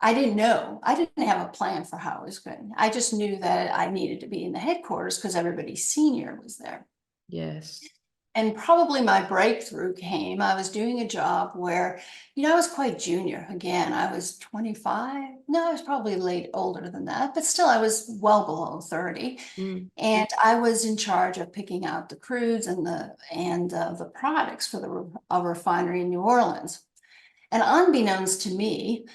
I didn't know. I didn't have a plan for how it was going. I just knew that I needed to be in the headquarters because everybody senior was there. Yes. And probably my breakthrough came. I was doing a job where, I was quite junior. Again, I was 25. No, I was probably older than that, but still I was well below 30. Mm. And I was in charge of picking out the crudes and the products for a refinery in New Orleans. And unbeknownst to me,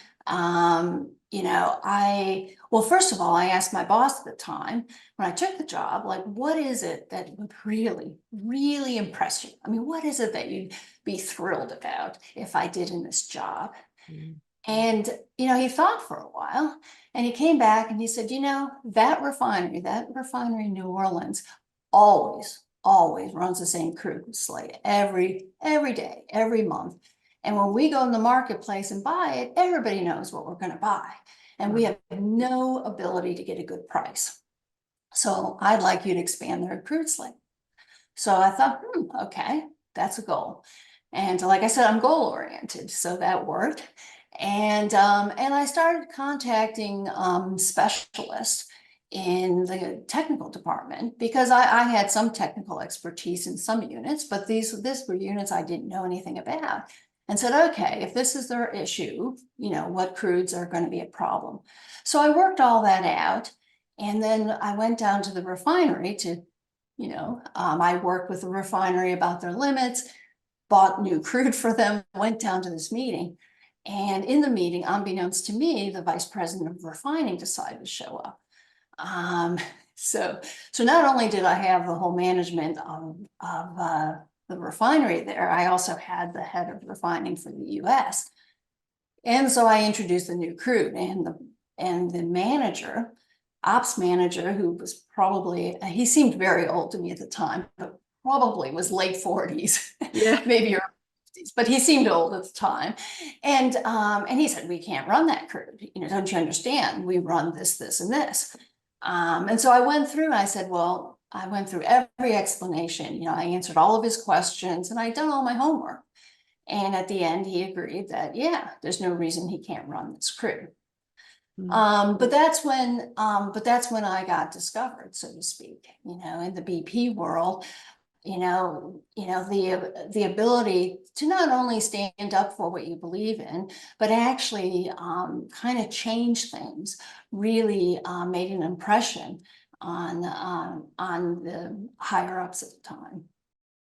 well, first of all, I asked my boss at the time when I took the job, like, what is it that would really, really impress you? I mean, what is it that you'd be thrilled about if I did in this job? Mm. And, he thought for a while and he came back and he said, that refinery in New Orleans always runs the same crude slate every day, every month. And when we go in the marketplace and buy it, everybody knows what we're going to buy. And we have no ability to get a good price. So I'd like you to expand their crude slate. So I thought, okay, that's a goal. And like I said, I'm goal oriented, so that worked. And I started contacting specialists in the technical department because I had some technical expertise in some units, but these were units I didn't know anything about. And said, okay, if this is their issue, what crudes are going to be a problem. So I worked all that out. And then I went down to the refinery to, I worked with the refinery about their limits, bought new crude for them, went down to this meeting. And in the meeting, unbeknownst to me, the vice president of refining decided to show up. So not only did I have the whole management of the refinery there, I also had the head of refining for the US. And so I introduced the new crude and the manager, ops manager, who was probably, he seemed very old to me at the time, but probably was late 40s, Yeah. maybe early 50s, but he seemed old at the time. And he said, we can't run that crude. Don't you understand? We run this, this, and this. And so I went through and I said, well, I went through every explanation. I answered all of his questions and I'd done all my homework. And at the end, he agreed that, yeah, there's no reason he can't run this crude. Mm. But that's when I got discovered, so to speak, in the BP world, the ability to not only stand up for what you believe in, but actually kind of change things really made an impression on the higher ups at the time.